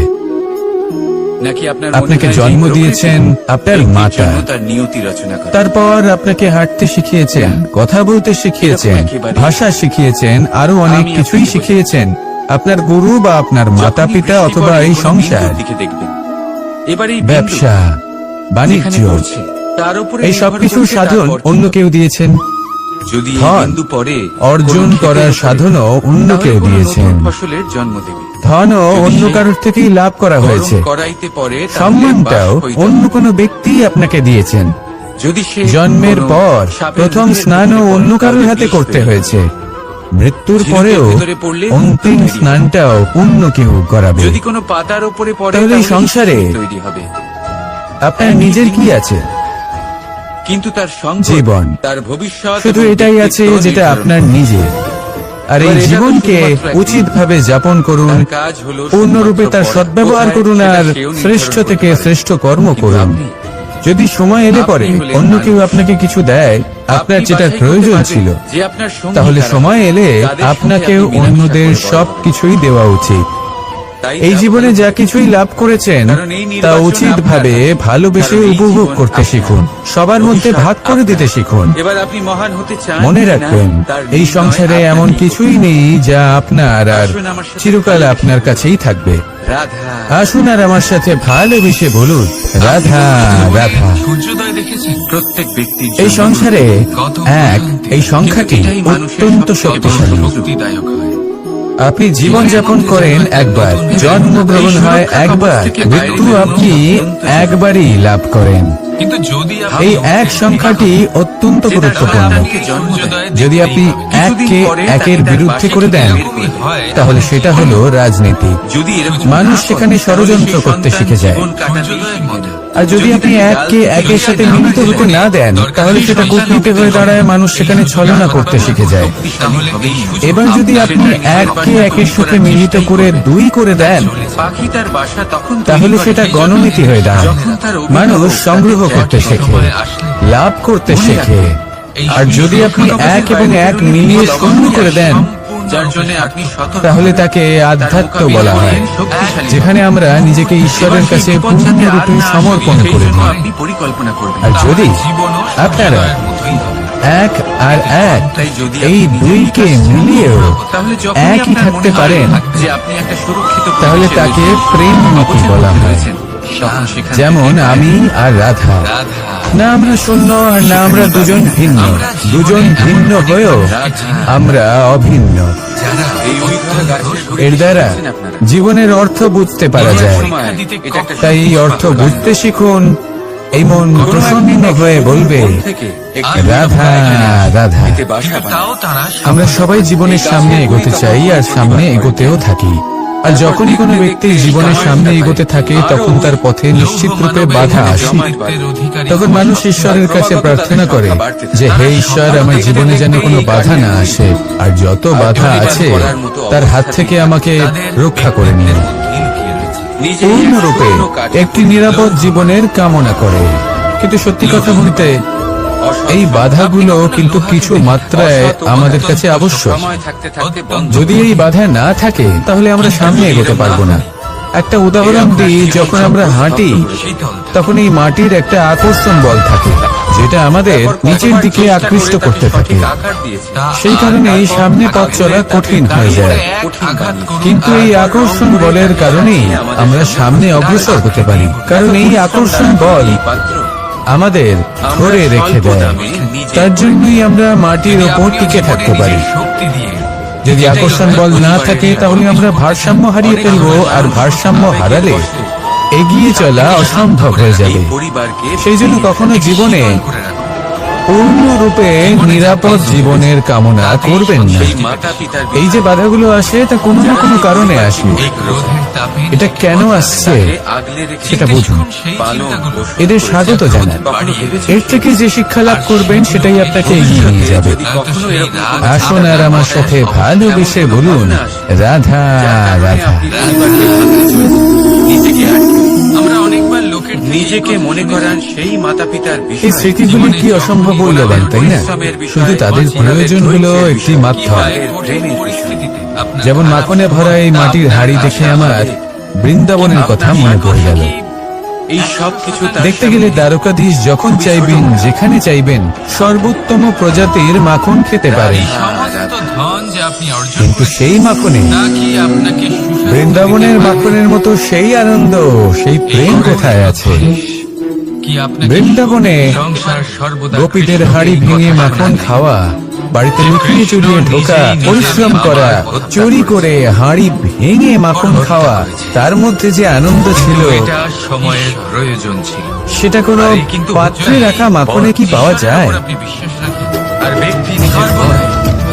A: আপনাকে জন্ম দিয়েছেন আপনার মাতা, তারপর আপনাকে হাঁটতে শিখিয়েছেন, কথা বলতে শিখিয়েছেন, ভাষা শিখিয়েছেন, আরো অনেক কিছুই শিখিয়েছেন আপনার গুরু বা আপনার মাতা পিতা, অথবা এই সংসার, ব্যবসা, বাণিজ্য, এই সবকিছুর সাধন অন্য কেউ দিয়েছেন। ধন অর্জন করার সাধনও অন্য কেউ দিয়েছেন। ধনও অন্য কারোর থেকেই লাভ করা হয়েছে। সম্মানটাও অন্য কোনো ব্যক্তি আপনাকে দিয়েছেন। জন্মের পর প্রথম স্নানও অন্য কারোর হাতে করতে হয়েছে। মৃত্যুর পরেও অন্তিম স্নানটাও অন্য কেউ করাবে।
B: যদি কোনো পাতার উপরে পড়ে,
A: তাহলে এই সংসারে
B: তৈরি হবে।
A: আপনার নিজের কি আছে?
B: কিন্তু তার
A: জীবন,
B: তার ভবিষ্যৎ
A: শুধু এটাই আছে যেটা আপনার নিজের। আর এই জীবনকে উচিতভাবে যাপন করুন, পূর্ণরূপে তার সদ্ব্যবহার করুন, আর শ্রেষ্ঠ থেকে শ্রেষ্ঠ কর্ম করুন। যদি সময় এলে পরে অন্য কেউ আপনাকে কিছু দেয়, আপনার যেটা প্রয়োজন ছিল, তাহলে সময় এলে আপনাকেও অন্যদের সবকিছুই দেওয়া উচিত। এই জীবনে যা কিছুই লাভ করেছেন তা উচিতভাবে ভালোবেসে উপভোগ করতে শিখুন, সবার মধ্যে ভাগ করে দিতে শিখুন।
B: এবার আপনি মহান হতে চান,
A: মনে রাখবেন এই সংসারে এমন কিছুই নেই যা আপনার আর চিরকাল আপনার কাছেই থাকবে। আসুন আর আমার সাথে ভালোবেসে বলুন রাধা রাধা।
B: প্রত্যেক ব্যক্তি
A: এই সংসারে এই সংখ্যাটি অত্যন্ত শক্তিশালী। আপনি জীবন যাপন করেন একবার, জন্মগ্রহণ হয় একবার, মৃত্যু আপনি একবারই লাভ করেন।
B: কিন্তু যদি
A: এই এক সংখ্যাটি অত্যন্ত গুরুত্বপূর্ণ। যদি আপনি এককে একের বিরুদ্ধে করে দেন, তাহলে সেটা হলো রাজনীতি। মানুষ সেখানে ষড়যন্ত্র করতে শিখে যায়। আর যদি আপনি এককে একের সাথে মিলিত হতে না দেন, তাহলে সেটা কূটনীতি হয়ে দাঁড়ায়, মানুষ সেখানে ছলনা করতে শিখে যায়। এবার যদি আপনি এককে একের সাথে মিলিত করে দুই করে দেন, তাহলে সেটা গণনীতি হয়ে দাঁড়ায়। মানুষ সংগ্রহ করতে শেখে, লাভ করতে শেখে। আর যদি আপনি এক এবং এক মিলিয়ে শূন্য করে দেন, তাহলে তাকে আধ্যাত্ম বলা হয়, যেখানে আমরা নিজেকে ঈশ্বরের কাছে পূর্ণরূপে সমর্পণ করে দিই। আর যদি আপনারা এক আর এক এই দুইকে মিলিয়েও একই থাকতে পারেন, তাহলে তাকে প্রেম নীতি বলা হয়। যেমন আমি আর রাধা, না আমরা শূন্য আর না আমরা দুজন ভিন্ন। দুজন ভিন্ন হয়েও আমরা অভিন্ন।
C: যারা
B: এই উইঘ্রা গাছের গুড়ি
A: এর দ্বারা
B: দেখছেন আপনারা?
A: জীবনের অর্থ বুঝতে পারা যায়।
B: সময় এটা একটা
A: তাই এই অর্থ বুঝতে শিখুন। এই মন প্রসন্ন হয়ে বলবে,
B: মন থেকে একটি
A: রাধা রাধা।
B: এতে বাসা বাঁধে।
C: তাও তারা
A: আমরা সবাই জীবনের সামনে এগোতে চাই আর সামনে এগোতেও থাকি। আর যখনই কোনো ব্যক্তির জীবনের সামনে এগোতে থাকে তখন তার পথে নিশ্চিত রূপে বাধা আসে। তখন মানুষ ঈশ্বরের কাছে প্রার্থনা করে যে হে ঈশ্বর, আমার জীবনে যেন কোনো বাধা না আসে, আর যত বাধা আছে তার হাত থেকে আমাকে রক্ষা করে নিন।
B: নিজে
A: পূর্ণরূপে একটি নিরাপদ জীবনের কামনা করে। কিন্তু সত্যি কথা বলতে এই বাধাগুলো কিন্তু কিছু মাত্রায় আমাদের কাছে আবশ্যক।
B: সময় থাকতে থাকতে বন্ধ
A: যদি এই বাধা না থাকে তাহলে আমরা সামনে এগোতে পারবো না। একটা উদাহরণ দিই, যখন আমরা হাঁটি তখন এই মাটির একটা আকর্ষণ বল থাকে যেটা আমাদের নিচের দিকে আকৃষ্ট করতে থাকে।
B: আকার দিয়েছে।
A: সেই কারণেই সামনে পথ চলা কঠিন হয়ে যায়। কিন্তু এই আকর্ষণ বলের কারণেই আমরা সামনে অগ্রসর হতে পারি, কারণ এই আকর্ষণ বল
B: পাত্র
A: আমাদের ধরে রেখে দেয়। তার জন্যই আমরা মাটির ওপর টিকে থাকতে পারি।
C: শক্তি দিয়ে
A: যদি আকর্ষণ বল না থাকে তাহলে আমরা ভারসাম্য হারিয়ে ফেলবো, আর ভারসাম্য হারালে এগিয়ে চলা অসম্ভব হয়ে যাবে।
B: পরিবারকে
A: সেই জন্য কখনো জীবনে
C: করে রাখো।
A: পূর্ণরূপে নিরাপদ জীবনের কামনা করবেন না।
B: সেই মাতা পিতার
A: এই যে বাধাগুলো আসে তা কোনো না কোনো কারণে আসে।
C: এই ক্রোধের তাপে
A: এটা কেন আসছে
B: আগলে রেখে
A: সেটা বুঝুন।
C: সেই
B: পালন
C: চিন্তাগুলো
B: পোষণ
A: এদের
B: করেছে।
A: স্বাগত জানান।
B: কখনো ভেবেছেন
A: এর থেকে যে শিক্ষা লাভ করবেন সেটাই আপনাকে এগিয়ে নিয়ে যাবে।
B: যদি কখনো এরকম কোনো
A: আসুন আর আমার সাথে ভালোবেসে বলুন, রাধা রাধা।
B: আপনি পরিবারকে ভাঙতে চলেছেন, নিজেকে আটকে
C: আমরা অনেকবার লোকের থেকে
B: নিজেকে মনে করান সেই মাতা পিতার
A: এই
B: বিষয়
A: স্মৃতিগুলি কি অসম্ভব মূল্যবান, তাই না? শুধু তাদের প্রয়োজন হলো একটি মাধ্যম।
C: পরিস্থিতিতে আপনার
A: যেমন মাখনে ভরা এই মাটির হাড়ি দেখে আমার বৃন্দাবনের কথা মনে পড়ে গেল।
B: এই সব কিছু
A: দেখতে গেলে দ্বারকাধীশ যখন চাইবেন যেখানে চাইবেন সর্বোত্তম প্রজাতির মাখন খেতে পারেন,
C: সমস্ত ধন যে আপনি অর্জন
A: কিন্তু সেই মাখনে
C: নাকি আপনাকে সুস্বাস্থ্য
A: বৃন্দাবনের
C: দিতে পারে?
A: মাখনের মতো সেই আনন্দ, সেই প্রেম কোথায় আছে?
C: কি আপনাকে
A: বৃন্দাবনে
C: সংসার সর্বদা
A: গোপীদের হাড়ি ভেঙে মাখন খাওয়া, বাড়িতে লুকিয়ে চুরিয়ে ঢোকা, পরিশ্রম করা, চুরি করে হাড়ি ভেঙে মাখন খাওয়া, তার মধ্যে যে আনন্দ ছিল
C: এটা সময়ের প্রয়োজন ছিল।
A: সেটা কোনো
C: আর এই কিন্তু
A: পাত্রে
C: বুঝলেন,
A: রাখা মাখনে কি পাওয়া যায়?
C: আপনি বিশ্বাস রাখেন আর ব্যক্তি নিজের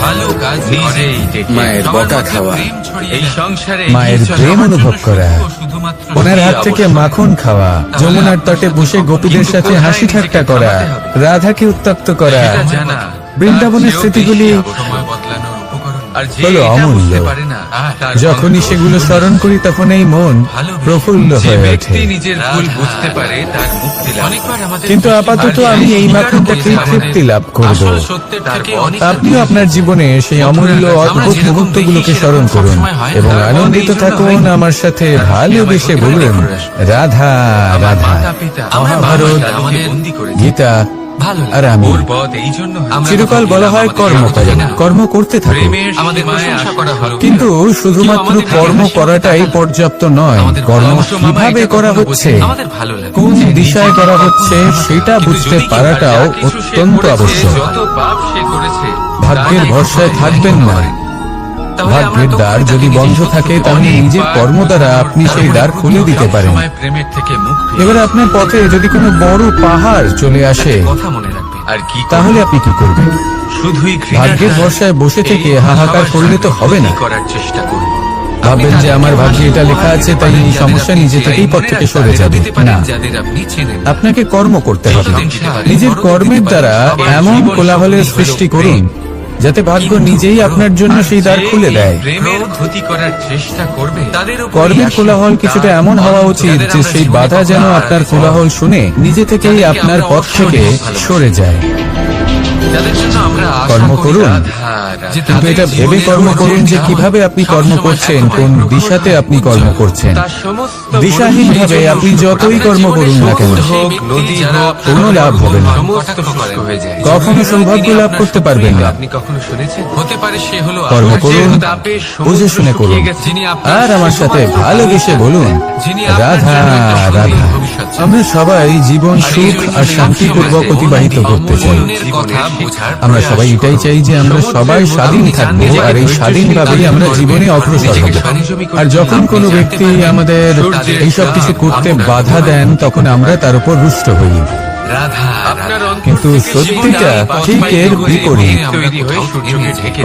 C: ভালো কাজ নিজেই দেখে
B: মায়ের
C: সবার
B: বকা
C: মধ্যে
B: খাওয়া,
C: প্রেম ছড়িয়ে
B: এই
C: দেয়।
B: সংসারে
A: মায়ের
C: এগিয়ে চলা
A: প্রেম
C: আমার
A: অনুভব
C: জন্য
A: করা,
C: শুধুমাত্র
A: ওনার হাত
C: সেই
A: থেকে
C: অবস্থা।
A: মাখন খাওয়া, যমুনার তটে বসে গোপীদের
C: কিন্তু
A: সাথে
C: কোথায়
A: হাসি ঠাট্টা
C: নিজেকে
A: করা,
C: থামাতে হবে?
A: রাধাকে উত্তক্ত করা,
C: এটা জানা
A: বৃন্দাবনের
C: তার চেয়েও
A: স্মৃতিগুলি
C: বেশি সময় বদলানোর উপকরণ। আর যে
A: হলো
C: এটা
A: অমূল্য।
C: বুঝতে পারে না, তার
A: যখনই
C: অন্তর
A: সেগুলো স্মরণ করি তখন এই মন
C: ভালোবেসে
A: প্রফুল্ল
C: যে
A: হয়ে ওঠে।
C: ব্যক্তি নিজের ভুল বুঝতে পারে তার মুক্তি লাভ। অনেকবার আমাদের
A: কিন্তু
C: দৃষ্টি
A: আপাতত
C: আর
A: আমি এই
C: স্বীকার
A: মাখনটাকেই
C: করেছে
A: তৃপ্তি লাভ করব।
C: আসল সত্যের থেকে অনেক
A: আপনিও আপনার জীবনে সেই অমূল্য অদ্ভুত মুহূর্তগুলোকে স্মরণ করুন এবং আনন্দিত থাকুন। আমার সাথে ভালোবেসে বলুন, রাধা রাধা। মহাভারত,
C: আমাদের বন্দী করে
A: গীতা
C: ভালো
A: আর আমি।
C: ওর পথ এই জন্য
A: চিরকাল বলা হয় কর্ম করো, কর্ম করতে থাকো।
C: প্রেমের আমাদের প্রশংসা করা হলো
A: কিন্তু শুধুমাত্র কর্ম করাটাই পর্যাপ্ত নয়। কর্ম কিভাবে করা হচ্ছে,
C: আমাদের ভালো লাগে
A: কোন দিশায় করা হচ্ছে সেটা বুঝতে পারাটাও অত্যন্ত আবশ্যক।
C: যত পাপ সে করেছে
A: ভাগ্যের ভরসায় থাকবেন না। ভাগ্যের দ্বার যদি বন্ধ থাকে তাহলে নিজের কর্ম দ্বারা আপনি সেই দ্বার খুলে দিতে পারেন।
C: প্রেমের থেকে মুখ ফিরিয়ে
A: এবার আপনার পথে যদি কোনো বড় পাহাড় চলে আসে
C: কথা মনে রাখবে আর কি
A: তাহলে আপনি কি করবেন?
C: শুধুই
A: ভাগ্যের ভরসায় বসে থেকে হাহাকার করলে তো হবে না।
C: করার চেষ্টা করুন।
A: ভাববেন যে আমার ভাগ্যে এটা লেখা আছে তাই এই সমস্যা নিজে থেকেই পথ থেকে সরে যাবে না।
C: যাদের আপনি চেনেন
A: আপনাকে কর্ম করতে হবে। নিজের কর্মের দ্বারা এমন কোলাহলের সৃষ্টি করুন যাতে ভাগ্য নিজেই আপনার জন্য সেই দ্বার খুলে দেয়।
C: প্রেমের ক্ষতি করার চেষ্টা করবে তাদের উপর
A: কর্মের কোলাহল কিছুটা এমন হওয়া উচিত যে সেই বাধা যেন আপনার কোলাহল শুনে নিজে থেকেই আপনার পথ থেকে সরে যায়।
C: যাদের জন্য আমরা আশা
A: কর্ম
C: করি
A: করুন,
C: রাধা, যে
A: কিন্তু
C: তাদের
A: এটা ভেবে
C: জীবনের
A: কর্ম করুন যে
C: যেটা
A: কিভাবে আপনি কর্ম
C: সবসময়
A: করছেন,
C: এখন
A: কোন
C: প্রখর
A: দিশাতে আপনি কর্ম করছেন।
C: তার সমস্ত
A: দিশাহীন ভাবে আপনি যতই কর্ম করুন না কেন
C: হোক নদী হোক
A: কোনো লাভ হবে না।
C: সমস্ত শুষ্ক হয়ে যায়।
A: কখনো সৌভাগ্য লাভ করতে পারবেন না।
C: আপনি কখনো শুনেছেন হতে পারে সে হলো
A: কর্ম করুন,
C: তাপে
A: বুঝে শুনে করুন।
C: যিনি আপনার
A: আর আমার সাথে ভালোবেসে বলুন,
C: যিনি
A: রাধা রাধা।
C: ভবিষ্যৎ
A: আমরা সবাই জীবন সুখ আর শান্তিপূর্বক অতিবাহিত করতে চাই।
C: অন্যের কথা বোঝার
A: আমরা
C: প্রয়াস
A: সবাই এটাই চাই যে আমরা সবাই স্বাধীন থাকবো, আর এই স্বাধীনভাবেই আমরা জীবনে অগ্রসর হব। আর যখন কোনো ব্যক্তি আমাদের এইসব কিছু করতে বাধা দেন, তখন আমরা তার উপর রুষ্ট হই।
C: রাধা
A: কিন্তু সত্যিটা ঠিক এর বিপরীত।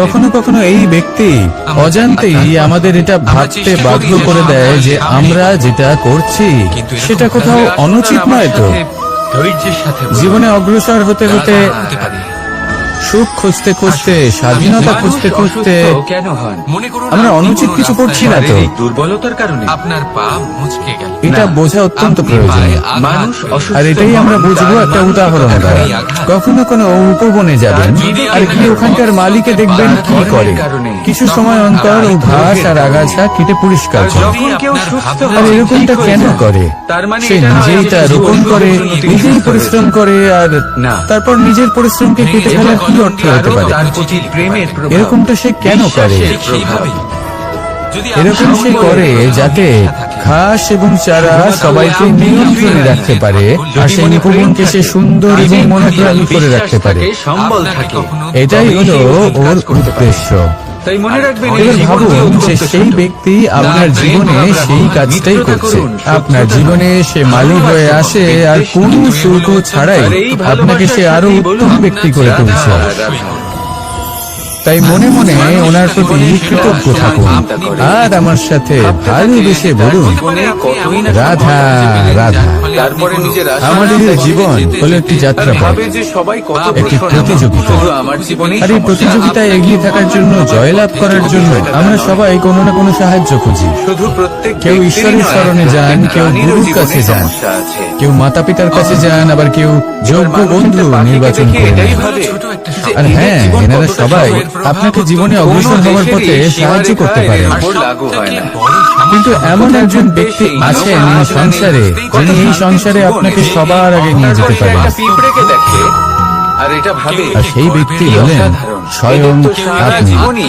A: কখনো কখনো এই ব্যক্তি অজান্তেই আমাদের এটা ভাবতে বাধ্য করে দেয় যে আমরা যেটা করছি সেটা কোথাও অনুচিত নয়। তো
C: ধৈর্যের সাথে
A: জীবনে অগ্রসর হতে হতে
C: হতে পারে।
A: সুখ খুঁজতে খুঁজতে, স্বাধীনতা খুঁজতে খুঁজতে
D: কেন হন?
C: মনে করুন
A: আমরা
C: আপনি
A: অনুচিত
C: কোনো
A: কিছু করছি না তো।
C: রাস্তায়
D: দুর্বলতার কারণে
C: আপনার পা মুচকে গেল।
A: এটা বোঝা অত্যন্ত
C: আপনি
A: প্রয়োজন।
C: পায়ে আঘাত
D: মানুষ
C: পেলেন।
D: অসুস্থ
A: আর এটাই আমরা বুঝবো একটা উদাহরণ দ্বারা। কখনো কোনো উপবনে যাবেন আর গিয়ে ওখানকার মালিকে দেখবেন কি করে। কিছু সময় অন্তর ও ঘাস আর আগাছা কেটে পরিষ্কার করে।
D: যখন কেউ সুস্থ
A: আর
D: হয়,
A: এরকমটা
D: ঠিক হয়ে
A: কেন
D: যায়।
A: করে?
D: তার মানে
A: সে
D: এটা নয়
A: নিজেই
D: যে
A: তা
D: শুধু
A: রোপণ করে,
D: উন্নতি
A: নিজেই
D: করেছে।
A: পরিশ্রম করে, আর
D: না।
A: তারপর নিজের পরিশ্রমকে কেটে ফেলার কি অর্থ হতে পারে?
D: তার প্রতি প্রেমের প্রভাব,
A: এরকমটা সে কেন করে?
D: বিশ্বাসের প্রভাব।
C: সেইভাবেই যদি
A: এরকম সে করে যাতে ঘাস এবং চারা সবাইকে নিয়ন্ত্রণে রাখতে পারে, আর সেই উপবনকে সে সুন্দর এবং মনোগ্রাহী করে রাখতে পারে।
D: সম্বল থাকে।
A: এটাই হলো ওর উদ্দেশ্য।
D: তাই মনে রাখবেন, এই
A: এবার
D: জীবন
A: ভাবুন
D: অত্যন্ত
A: যে সেই
D: ছোট।
A: ব্যক্তি আপনার জীবনে সেই কাজটাই করছে। আপনার জীবনে সে মালিক হয়ে আসে আর কোনো শুল্ক ছাড়াই আপনাকে সে আরো উত্তম ব্যক্তি করে তুলছে। তাই মনে মনে ওনার প্রতি কৃতজ্ঞ থাকুন আর আমার সাথে ভালোবেসে বলুন,
D: জীবনে কতই না
A: রাধা রাধা।
D: তারপরে নিজের আশা
A: আমাদের এই জীবন হলো একটি যাত্রা পথ,
D: ভাবে যে সবাই কত
A: একটি
D: প্রসন্ন।
A: প্রতিযোগিতা।
D: শুধু আমার জীবনেই
A: আর এই
D: সমস্যা।
A: প্রতিযোগিতায় এগিয়ে থাকার জন্য, জয়লাভ করার জন্য আমরা সবাই কোনো না কোনো সাহায্য খুঁজি।
D: শুধু প্রত্যেক
A: কেউ
D: ব্যক্তিরই
A: ঈশ্বরের
D: নয়,
A: শরণে যান, কেউ
D: প্রাণীরও
A: গুরুর
D: জীবনে
A: কাছে যান,
D: সমস্যা আছে।
A: কেউ মাতা পিতার কাছে যান, আবার কেউ যোগ্য
D: মানুষ
A: বন্ধু
D: একটা পাখিকে
A: নির্বাচন
D: দেখে
A: করে
D: এটাই
A: নেন।
D: ভাবে
C: ছোট একটা
D: যে
A: আর
D: এদের
A: হ্যাঁ,
D: জীবন
A: এনারা
D: কতটা
A: সবাই
D: সহজ।
A: আপনাকে জীবনে অগ্রসর হওয়ার পথে সাহায্য করতে পারেন।
D: ওর লাগু হয় না।
A: কিন্তু এমন একজন ব্যক্তি আছেন এই সংসারে, যিনি এই সংসারে আপনাকে সবার আগে নিয়ে যেতে
D: সে
A: পারেন।
D: একটা পিঁপড়েকে দেখে আর এটা ভাবে
A: আর সেই ব্যক্তি হলেন
D: অসাধারণ।
A: স্বয়ং
D: এদের তো সারা
A: আপনি।
D: জীবনই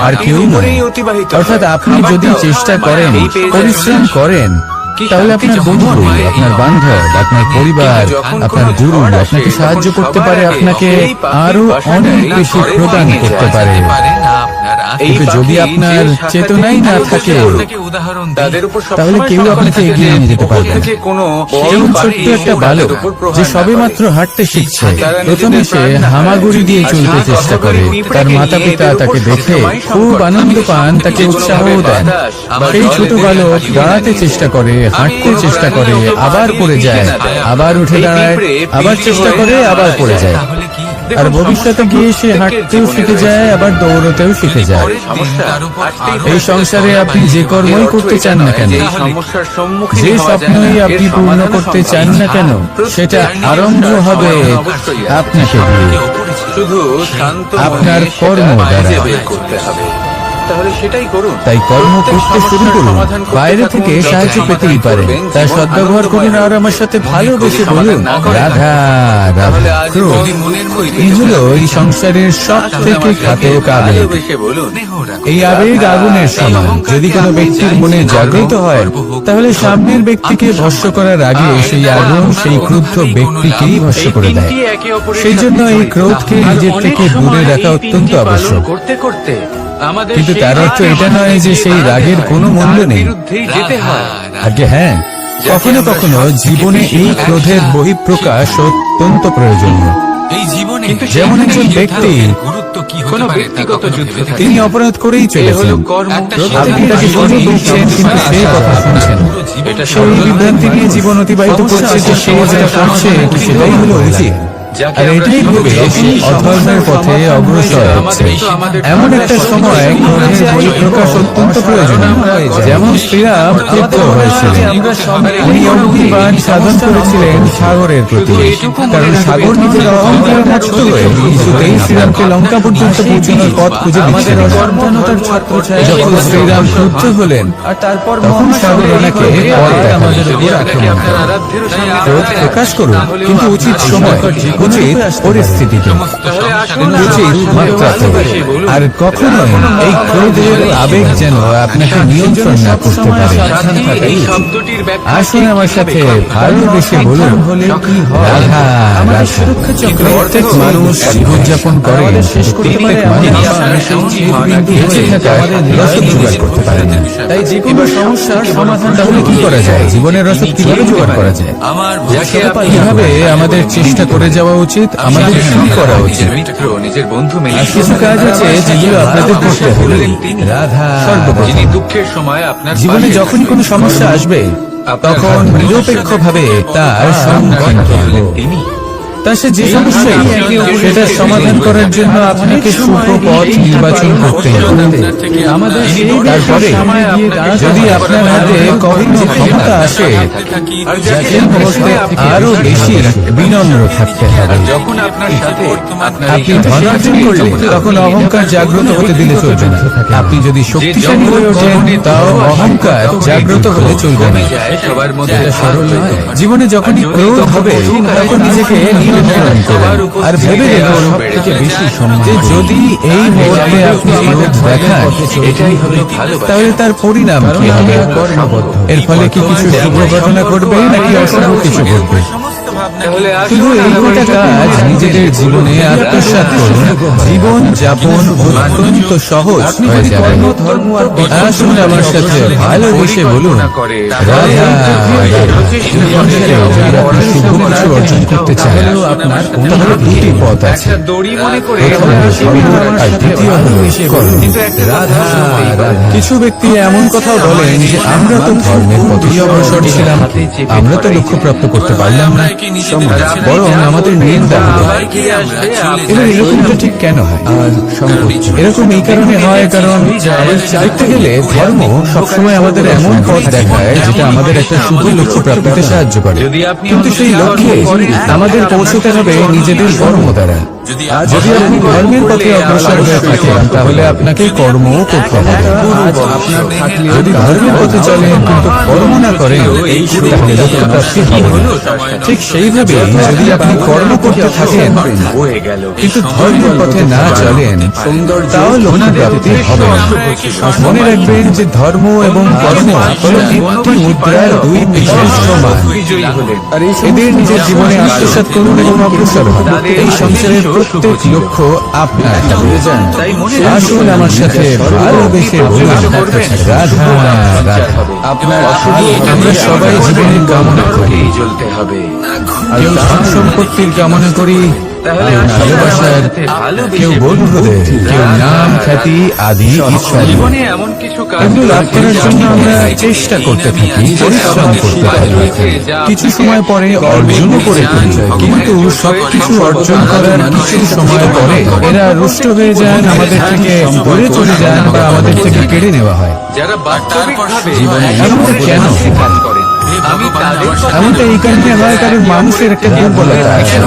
A: আর কেউ নয়।
D: মাটির উপরেই অতিবাহিত
A: অর্থাৎ
D: হয়।
A: আপনি যদি
D: খাবারটাও
A: চেষ্টা করেন,
D: মাটিতেই পেয়ে
A: পরিশ্রম
D: যাচ্ছেন।
A: করেন, তাহলে আপনার বন্ধু, আপনার বান্ধব, আপনার পরিবার,
D: যখন
A: আপনার
D: কোনো
A: গুরু
D: ঝড় আসে,
A: আপনাকে সাহায্য
D: তখন
A: করতে
D: সবার
A: পারে,
D: আগে
A: আপনাকে
D: এই পাখির
A: আরো
D: বাসাটাই
A: অনেক বেশি
D: ঘরে
A: প্রদান
D: ভেঙে
A: করতে
D: যায়।
A: পারে।
D: এই
A: কিন্তু যদি
D: পাখি
A: আপনার
D: যে শাখাতে
A: চেতনাই না
D: ঘুরতে
A: থাকে,
D: থাকে,
C: উদাহরণ
D: তাদের উপর
A: তাহলে
D: সবসময়
A: কেউ
D: সতর্ক
A: আপনাকে
D: থাকে
A: এগিয়ে
D: যে
A: নিয়ে যেতে
D: ওপর
A: পারবে না।
D: থেকে কোনো
A: যেমন
D: বড়
A: ছোট্ট
D: পাখি
A: একটা
D: এসে
A: বালক
D: তাদের উপর প্রহার
A: যে
D: না
A: সবে
D: করে।
A: মাত্র হাঁটতে শিখছে,
D: তারা
A: প্রথমে
D: নিজেদের
A: সে
D: প্রাণ না
A: হামাগুড়ি দিয়ে
D: আর
A: চলতে
D: সাত
A: চেষ্টা করে।
D: অহংকারী পিঁপড়েকে
A: তার মাতা
D: নিয়ে
A: পিতা
D: এদের
A: তাকে
D: উপর
A: দেখে
D: সবসময়
A: খুব
D: সংকট।
A: আনন্দ পান, তাকে
D: যে
A: উৎসাহ
D: কোনোভাবে
A: দেন।
D: বাতাস বা
A: সেই
D: জল
A: ছোট
D: এদের
A: বালক
D: হারিয়ে
A: দাঁড়াতে
D: নিয়ে
A: চেষ্টা করে, হাঁটতে
D: কোনো
A: চেষ্টা
D: প্রাণী
A: করে,
D: ওকে
A: আবার
D: মাটির
A: পড়ে
D: নিচে
A: যায়,
D: না দেয়।
A: আবার উঠে
D: এই
A: দাঁড়ায়,
D: পিঁপড়ে
A: আবার
D: পিঁপড়ে
A: চেষ্টা
D: হয়ে
A: করে, আবার
D: মারা
A: পড়ে
D: যায়।
A: যায়।
D: দেখুন,
A: আর ভবিষ্যতে গিয়ে সে হাঁটতেও শিখে যায়, আবার দৌড়তেও শিখে যায়। এই সংসারে আপনি যে কর্মই করতে চান না কেন, যে স্বপ্নই আপনি পূর্ণ করতে চান না কেন, সেটা আরম্ভ হবে আপনাকে দিয়ে,
D: শুধু শান্ত
A: আপনার
D: মনে
A: কর্ম
D: সেটা
A: দ্বারা।
D: খুঁজে বের করতে হবে। তাহলে সেটাই করুন।
A: তাই কর্ম
D: প্রত্যেক
A: করতে শুরু
D: সমস্যার
A: করুন।
D: সমাধান করতে
A: বাইরে
D: থাকুন,
A: থেকে
D: যত
A: সাহায্য
D: সমাধান
A: পেতেই পারেন,
D: করবেন,
A: তার
D: জীবন
A: সদ্ব্যবহার করুন
D: আনন্দময়
A: আর আমার সাথে ভালোবেসে
D: যদি
A: বলুন,
D: সমাধান না করেন,
A: রাধা
D: তাহলে
A: রাধা।
D: আজীবন
A: ক্রোধ
D: মনের মধ্যে
A: এই হলো এই সংসারের সব থেকে ঘাতক আবেগ।
D: ভালোবেসে বলুন,
A: এই আবেগ আগুনের সমান। যদি কোনো ব্যক্তির মনে জাগ্রত হয়, তাহলে সামনের ব্যক্তিকে ভস্ম করার আগে সেই আগুন সেই ক্রুদ্ধ ব্যক্তিকেই ভস্ম
D: এই
A: করে দেয়।
D: তিনটি একে অপরের
A: সেই জন্য
D: সাথে
A: এই
D: জড়িত।
A: ক্রোধকে
D: আর
A: নিজের
D: অনেক
A: থেকে
D: সময়
A: দূরে রাখা
D: এই
A: অত্যন্ত
D: তিনটি পালন
A: আবশ্যক।
D: করতে করতে আমাদের
A: কিন্তু
D: সেই
A: তার অর্থ
D: দিকে
A: এটা নয় যে সেই রাগের কোনো মূল্য নেই।
D: বিরুদ্ধেই যেতে হয়।
A: আগে হ্যাঁ, কখনো কখনো জীবনে এই ক্রোধের বহিঃপ্রকাশ অত্যন্ত প্রয়োজনীয়।
C: এই জীবনে
A: যেমন একজন ব্যক্তি
C: গুরুত্ব কি
D: কোনো
C: হতে পারে তা
D: ব্যক্তিগত
C: কখনো
D: যুদ্ধ
C: ভেবে
D: থাকে।
A: তিনি অপরাধ করেই
D: এ হলো
A: চলেছেন।
D: কর্ম।
A: আপনি তাকে শুধু বলছেন, কিন্তু সে কথা শুনছেন।
D: এটা
A: সে এই বিভ্রান্তি নিয়ে জীবন অতিবাহিত করছে যে সে যেটা করছে সেটাই হলো উচিত।
D: যাকে
A: আর
D: আমরা
A: এটাই ভেবে
D: সত্যি
A: অধর্মের পথে অগ্রসর হচ্ছে। এমন একটা সময় ক্রোধের বহিঃপ্রকাশ অত্যন্ত প্রয়োজনীয়। যেমন শ্রীরাম ক্ষুব্ধ হয়েছিলেন, উনি অগ্নিবাণ সাধন করেছিলেন সাগরের প্রতি, কারণ সাগর নিজের অহংকারে মত্ত হয়ে কিছুতেই শ্রীরামকে লঙ্কা পর্যন্ত পৌঁছানোর পথ খুঁজে দিচ্ছিল না। যখন শ্রীরাম ক্রুদ্ধ হলেন, তখন সাগর ওনাকে পথ দেখালেন।
D: আপনার আরাধ্যেরও সামনে
A: ক্রোধ প্রকাশ করুন, কিন্তু উচিত সময় উচিত পরিস্থিতিতে,
D: তাহলে আসুন
A: উচিত মাত্রাতে। আর কখনোই এই ক্রোধের আবেগ যেন আপনাকে নিয়ন্ত্রণ না করতে পারে।
D: এই শব্দটির ব্যাখ্যা
A: আসুন আমার সাথে ভালোবেসে বলুন, রাধা রাধা। প্রত্যেক মানুষ জীবনযাপন করে, প্রত্যেক মানুষ বেঁচে থাকার রসদ জোগাড় করতে পারে না। তাই যে কোনো সমস্যার সমাধান তাহলে কি করা যায়? জীবনের রসদ কিভাবে জোগাড় করা যায়?
B: আমার
D: যাকে আপনি
A: কিভাবে আমাদের চেষ্টা করে যাওয়া উচিত, আমাদের কি করা উচিত?
D: নিজের মিত্র, নিজের বন্ধু
A: আর
D: মেলে
A: কিছু কাজ আছে যেগুলো আপনাদের করতে হবে। রাধা সর্বপ্রথম
D: যিনি দুঃখের সময় আপনার
A: জীবনে
D: পাশে
A: যখনই কোনো সমস্যা আসবে তখন নিরপেক্ষভাবে তার সম্মুখীন হব।
D: তিনি
A: তা সে যে সমস্যাই সেটা সমাধান করার জন্য আপনাকে সুপথ নির্বাচন করতে হবে। তারপরে যদি আপনার হাতে কখনো ক্ষমতা আসে, যাকে মুহূর্তে আরো বেশি বিনম্র থাকতে হবে।
D: যখন আপনার সাথে আপনার
A: আপনি ধনার্জন করলে তখন অহংকার জাগ্রত হতে দিলে চলবে না। আপনি যদি শক্তিশালী হয়ে ওঠেন তাও অহংকার জাগ্রত হলে চলবে না।
D: সবার মধ্যে
A: এটা সরল নয়। জীবনে যখনই ক্রোধ হবে তখন নিজেকে নিয়ন্ত্রণ করুন আর ভেবে দেখুন যে যদি এই মুহূর্তে আপনি ক্রোধ দেখান
D: এটাই হলো ভালোবাসা।
A: তাহলে তার পরিণাম কি হবে? এর ফলে কি কিছু শুভ ঘটনা ঘটবে নাকি অশুভ কিছু ঘটবে?
D: তাহলে
A: শুধু
D: আসুন
A: এই গোটা কাজ নিজেদের জীবনে আত্মসাৎ করুন, জীবন যাপন অত্যন্ত সহজ হয়ে যাবে। আসুন আমার সাথে ভালোবেসে বলুন, রাধা রাধা। যদি আপনি শুভ কিছু অর্জন করতে চান তাহলে দুটি পথ আছে।
D: একটা দড়ি মনে করে
A: প্রথম হলো ধর্ম আর দ্বিতীয় হলো কর্ম। রাধা রাধা। কিছু ব্যক্তি এমন কথাও বলেন যে আমরা তো ধর্মের পথেই অগ্রসর ছিলাম, আমরা তো লক্ষ্যপ্রাপ্ত করতে পারলাম না, বরং আমাদের নিন্দা হলো। এবার এরকমটা ঠিক কেন হয়? এরকম এই কারণে হয় কারণ চাইতে গেলে ধর্ম সবসময় আমাদের এমন পথ দেখায় যেটা আমাদের একটা শুভ লক্ষ্য প্রাপ্তিতে সাহায্য করে, কিন্তু সেই লক্ষ্যে আমাদের পৌঁছতে হবে নিজেদের কর্ম দ্বারা। যদি আপনি ধর্মের পথে অগ্রসর হয়ে থাকেন তাহলে আপনাকে কর্মও করতে হবে। যদি ধর্মের পথে চলেন কিন্তু কর্ম না করেন তাহলে লক্ষ্যপ্রাপ্তি হবে না। ঠিক সেইভাবে যদি আপনি কর্ম করতে থাকেন
D: হয়ে গেল।
A: কিন্তু ধর্মের পথে না চলেন তাও লক্ষ্যপ্রাপ্তি হবে না। মনে রাখবেন যে ধর্ম এবং কর্ম হলো একটি মুদ্রার দুই বিশেষ সমান।
D: বিজয়ী হলেন।
A: এদের নিজের জীবনে আত্মসাৎ করুন এবং অগ্রসর হন। এই সংসারের প্রত্যেক লক্ষ্য আপনার হবে। আসুন আমার সাথে ভালোবেসে বলুন, রাধা রাধা। আমরা সবাই জীবনের কামনা করি,
D: জ্বলতে হবে।
A: কেউ ধন সম্পত্তির কামনা করি, কেউ ভালোবাসার, কেউ বন্ধুদের, কেউ নাম খ্যাতি আদি ইত্যাদি।
D: জীবনে এমন কিছু কাজ
A: এগুলো লাভ করার জন্য আমরা চেষ্টা করতে থাকি, পরিশ্রম করতে থাকি, কিছু সময় পরে অর্জনও করে ফেলি, কিন্তু সবকিছু অর্জন করার কিছু সময় পরে এরা রুষ্ট হয়ে যান, আমাদের থেকে দূরে চলে যান বা আমাদের থেকে কেড়ে নেওয়া হয়।
D: যারা বাস্তবিকভাবে
A: এমনটা কেন?
D: কাজ করেন, আমি তাদের কথা
A: এমনটা এই কারণে হয় কারণ মানুষের একটা দুর্বলতা আছে।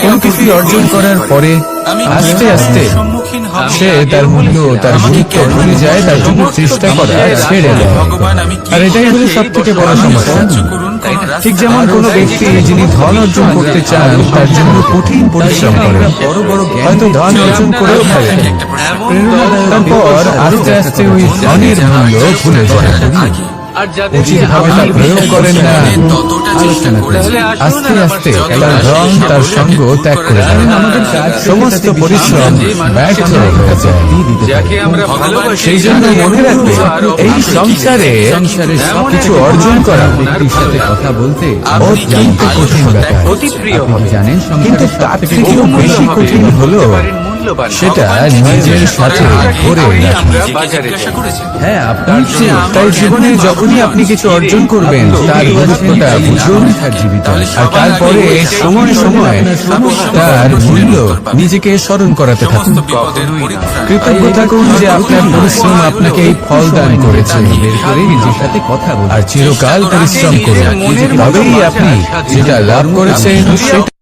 A: কোনো কিছু অর্জন করার পরে আস্তে আস্তে সে তার মূল্য, তার গুরুত্ব ভুলে যায়, তার জন্য চেষ্টা করা ছেড়ে দেয়। আর এটাই হলো সব থেকে বড় সমস্যা। ঠিক যেমন কোনো ব্যক্তি যিনি ধন অর্জন করতে চান তার জন্য কঠিন পরিশ্রম করেন, হয়তো ধন অর্জন করেও ফেলেন, তারপর আস্তে আস্তে ওই ধনের মূল্য ভুলে যায়,
D: আর যাদের
A: উচিতভাবে তা প্রয়োগ করেন না, আস্তে আস্তে তার রং, তার সঙ্গ ত্যাগ করে দেন, সমস্ত পরিশ্রম ব্যর্থ হয়ে যায়।
D: যাকে আমরা ভালোবাসি
A: সেই জন্য মনে রাখবে এই সংসারে সবকিছু অর্জন করা ব্যক্তির সাথে কথা বলতে অত্যন্ত কঠিন ব্যাপার।
D: অতি প্রিয় হবে।
A: কিন্তু তার থেকেও বেশি কঠিন হলো সেটা নিজের সাথে ধরে রাখা।
D: আমরা বাজারে যাই।
A: হ্যাঁ, আপনার তাই জীবনে যখনই আপনি কিছু অর্জন করবেন তার গুরুত্বটা বুঝুন আর তারপরে সময় সময় তার মূল্য নিজেকে স্মরণ করাতে থাকুন। কৃতজ্ঞ থাকুন যে আপনার পরিশ্রম আপনাকে এই ফল দান করেছে। বের করে নিজের সাথে কথা বলুন আর চিরকাল পরিশ্রম করুন, তবেই আপনি যেটা লাভ করেছেন সেটা